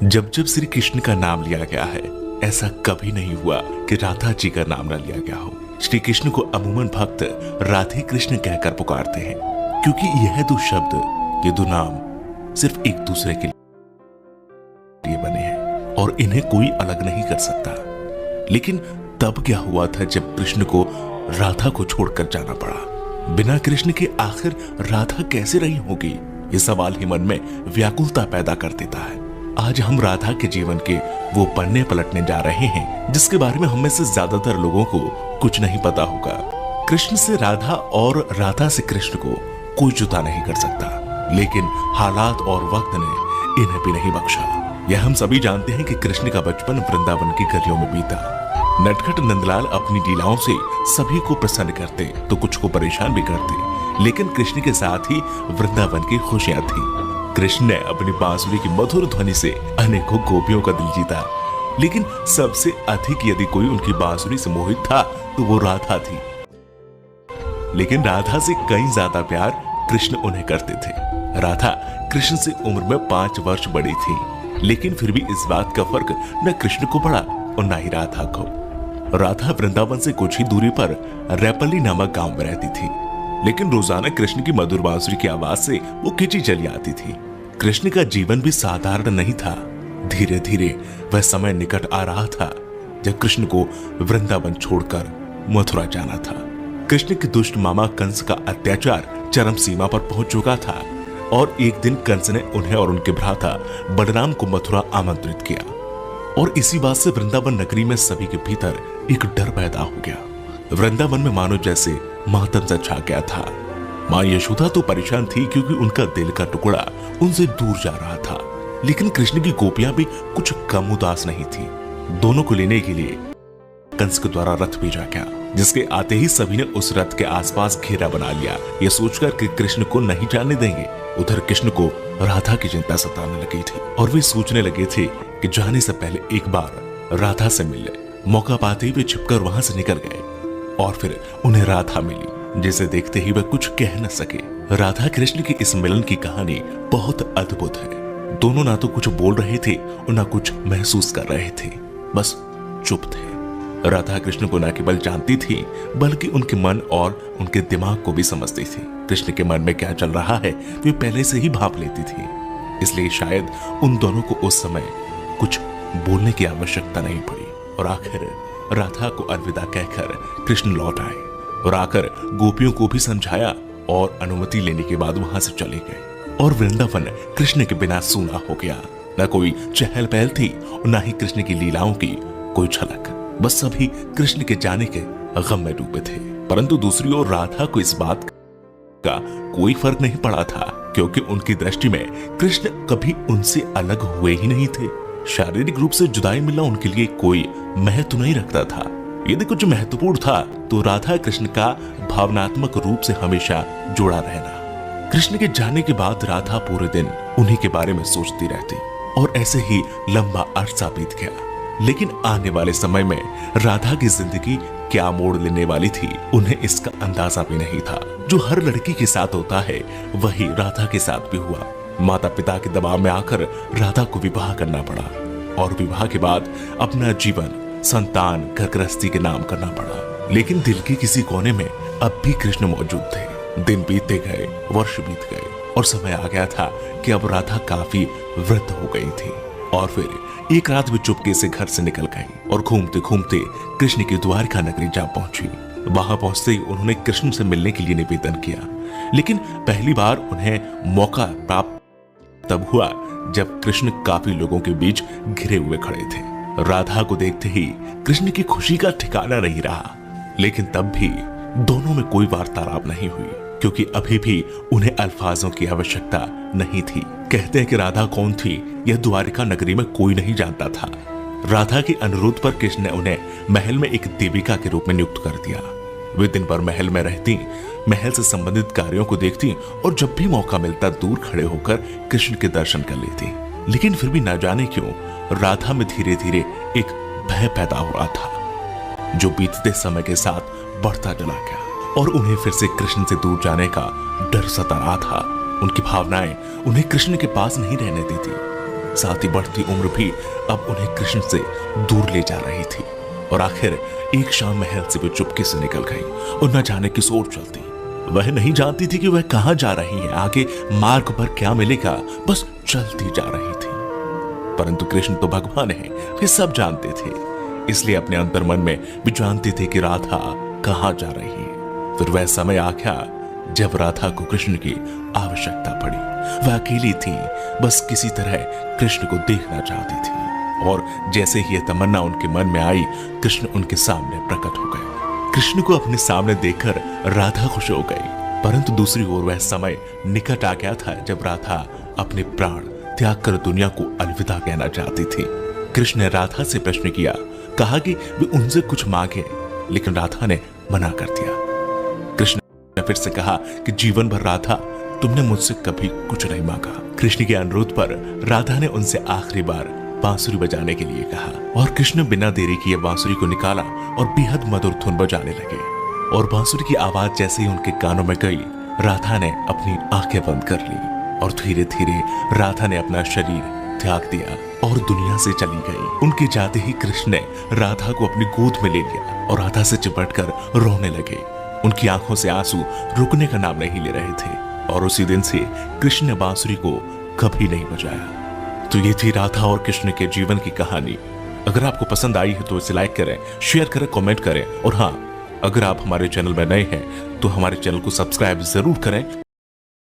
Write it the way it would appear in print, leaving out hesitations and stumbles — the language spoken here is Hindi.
जब जब श्री कृष्ण का नाम लिया गया है, ऐसा कभी नहीं हुआ कि राधा जी का नाम न लिया गया हो। श्री कृष्ण को अमूमन भक्त राधे कृष्ण कहकर पुकारते हैं, क्योंकि यह दो शब्द, ये दो नाम सिर्फ एक दूसरे के लिए बने हैं और इन्हें कोई अलग नहीं कर सकता। लेकिन तब क्या हुआ था जब कृष्ण को राधा को छोड़कर जाना पड़ा? बिना कृष्ण के आखिर राधा कैसे रही होगी? ये सवाल ही मन में व्याकुलता पैदा कर देता है। आज हम राधा के जीवन के वो पन्ने पलटने जा रहे हैं जिसके बारे में हम में से ज्यादातर लोगों को कुछ नहीं पता होगा। कृष्ण से राधा और राधा से कृष्ण को कोई जुदा नहीं कर सकता, लेकिन हालात और वक्त ने इन्हें भी नहीं बख्शा। यह हम सभी जानते हैं कि कृष्ण का बचपन वृंदावन की गलियों में बीता। नटखट नंदलाल अपनी लीलाओं से सभी को प्रसन्न करते तो कुछ को परेशान भी करते, लेकिन कृष्ण के साथ ही वृंदावन की खुशियां थी। कृष्ण ने अपनी बांसुरी की मधुर ध्वनि से अनेकों गोपियों का दिल जीता, लेकिन सबसे अधिक यदि कोई उनकी बांसुरी से मोहित था तो वो राधा थी। लेकिन राधा से कहीं ज्यादा प्यार कृष्ण उन्हें करते थे। राधा कृष्ण से उम्र में 5 वर्ष बड़ी थी, लेकिन फिर भी इस बात का फर्क न कृष्ण को पड़ा और न ही राधा को। राधा वृंदावन से कुछ ही दूरी पर रैपली नामक गांव में रहती थी, लेकिन रोजाना कृष्ण की मधुर बांसुरी की आवाज से वो खिंची चली आती थी। कृष्ण का जीवन भी साधारण नहीं था। धीरे धीरे वह समय निकट आ रहा था जब कृष्ण को वृंदावन छोड़कर मथुरा जाना था। कृष्ण के दुष्ट मामा कंस का अत्याचार चरम सीमा पर पहुंच चुका था और एक दिन कंस ने उन्हें और उनके भ्राता बलराम को मथुरा आमंत्रित किया, और इसी बात से वृंदावन नगरी में सभी के भीतर एक डर पैदा हो गया। वृंदावन में मानो जैसे मातम सा छा गया था। मां यशोदा तो परेशान थी क्योंकि उनका दिल का टुकड़ा उनसे दूर जा रहा था, लेकिन कृष्ण की गोपियां भी कुछ कम उदास नहीं थी। दोनों को लेने के लिए कंस के द्वारा रथ भेजा गया, जिसके आते ही सभी ने उस रथ के आसपास घेरा बना लिया, यह सोचकर कि कृष्ण को नहीं जाने देंगे। उधर कृष्ण को राधा की चिंता सताने लगी थी और वे सोचने लगे थे कि जाने से पहले एक बार राधा से मिल ले। मौका पाते ही वे छिपकर वहां से निकल गए और फिर उन्हें राधा मिली, जिसे देखते ही वे कुछ कह न सके। राधा कृष्ण की इस मिलन की कहानी बहुत अद्भुत है। दोनों ना तो कुछ बोल रहे थे और ना कुछ महसूस कर रहे थे, बस चुप थे। राधा कृष्ण को न केवल जानती थी बल्कि उनके मन और उनके दिमाग को भी समझती थी। कृष्ण के मन में क्या चल रहा है वे पहले से ही भांप लेती थी, इसलिए शायद उन दोनों को उस समय कुछ बोलने की आवश्यकता नहीं पड़ी। और आखिर राधा को अलविदा कहकर कृष्ण लौट आए और आकर गोपियों को भी समझाया और अनुमति लेने के बाद वहां से चले गए। और वृंदावन कृष्ण के बिना सूना हो गया। न कोई चहल पहल थी और न ही कृष्ण की लीलाओं की कोई झलक। बस सभी कृष्ण के जाने के गम में डूबे थे। परंतु दूसरी ओर राधा को इस बात का कोई फर्क नहीं पड़ा था, क्योंकि उनकी दृष्टि में कृष्ण कभी उनसे अलग हुए ही नहीं थे। शारीरिक रूप से जुदाई मिलना उनके लिए कोई महत्व नहीं रखता था। यदि कुछ महत्वपूर्ण था तो राधा कृष्ण का भावनात्मक रूप से हमेशा जुड़ा रहना। कृष्ण के जाने के बाद राधा पूरे दिन उन्हीं के बारे में सोचती रहती और ऐसे ही लंबा अरसा बीत गया। लेकिन आने वाले समय में राधा की जिंदगी क्या मोड़ लेने वाली थी, उन्हें इसका अंदाजा भी नहीं था। जो हर लड़की के साथ होता है वही राधा के साथ भी हुआ। माता पिता के दबाव में आकर राधा को विवाह करना पड़ा और विवाह के बाद अपना जीवन संतान घर गृहस्थी के नाम करना पड़ा। लेकिन दिल के किसी कोने में अब भी कृष्ण मौजूद थे। दिन बीतते गए, वर्ष बीत गए और समय आ गया था कि अब राधा काफी वृद्ध हो गई थी। और फिर एक रात वे चुपके से घर से निकल गई और घूमते घूमते कृष्ण की द्वारका नगरी जा पहुंची। वहां पहुंचते ही उन्होंने कृष्ण से मिलने के लिए निवेदन किया, लेकिन पहली बार उन्हें मौका प्राप्त तब हुआ जब कृष्ण काफी लोगों के बीच घिरे हुए खड़े थे। राधा को देखते ही कृष्ण की खुशी का ठिकाना नहीं रहा, लेकिन तब भी दोनों में कोई वार्तालाप नहीं हुई, क्योंकि अभी भी उन्हें अल्फाजों की आवश्यकता नहीं थी। कहते हैं कि राधा कौन थी यह द्वारिका नगरी में कोई नहीं जानता था। राधा के अनुरोध पर कृष्ण ने उन्हें महल में एक देविका के रूप में नियुक्त कर दिया। वे दिन भर महल में रहती, महल से संबंधित कार्यों को देखती और जब भी मौका मिलता दूर खड़े होकर कृष्ण के दर्शन कर लेती। लेकिन फिर भी न जाने क्यों राधा में धीरे धीरे एक भय पैदा हो रहा था, जो बीतते समय के साथ बढ़ता चला गया और उन्हें फिर से कृष्ण से दूर जाने का डर सता रहा था। उनकी भावनाएं उन्हें कृष्ण के पास नहीं रहने देती। साथ ही बढ़ती उम्र भी अब उन्हें कृष्ण से दूर ले जा रही थी। और आखिर एक शाम महल से वो चुपके से निकल गई और न जाने किस ओर चलती। वह नहीं जानती थी कि वह कहां जा रही है, आगे मार्ग पर क्या मिलेगा, बस चलती जा रही थी। परंतु कृष्ण तो भगवान है, वे सब जानते थे, इसलिए अपने अंतर मन में भी जानते थे कि राधा कहां जा रही है। फिर वह समय आ गया जब राधा को कृष्ण की आवश्यकता पड़ी। वह अकेली थी, बस किसी तरह कृष्ण को देखना चाहती थी। और जैसे ही यह तमन्ना उनके मन में आई, कृष्ण उनके सामने प्रकट हो गए। कृष्ण को अपने सामने देखकर राधा खुश हो गई। परंतु दूसरी ओर वह समय निकट आ गया था जब राधा अपने प्राण त्याग कर दुनिया को अलविदा कहना चाहती थी। कृष्ण ने राधा से प्रश्न किया, कहा कि वे उनसे कुछ मांगे, लेकिन राधा ने मना कर दिया। कृष्ण ने फिर से कहा कि जीवन भर राधा तुमने मुझसे कभी कुछ नहीं मांगा। कृष्ण के अनुरोध पर राधा ने उनसे आखिरी बार बांसुरी बजाने के लिए कहा और कृष्ण बिना देरी किए बांसुरी को निकाला और बेहद मधुर धुन बजाने लगे। और बांसुरी की आवाज जैसे ही उनके कानों में गई, राधा ने अपनी आंखें बंद कर ली और धीरे धीरे राधा ने अपना शरीर त्याग दिया और दुनिया से चली गई। उनके जाते ही कृष्ण ने राधा को अपनी गोद में ले लिया और राधा से चिपटकर रोने लगे। उनकी आंखों से आंसू रुकने का नाम नहीं ले रहे थे और उसी दिन से कृष्ण ने बांसुरी को कभी नहीं बजाया। तो ये थी राधा और कृष्ण के जीवन की कहानी। अगर आपको पसंद आई है तो इसे लाइक करें, शेयर करें, कमेंट करें और हाँ, अगर आप हमारे चैनल में नए हैं तो हमारे चैनल को सब्सक्राइब जरूर करें।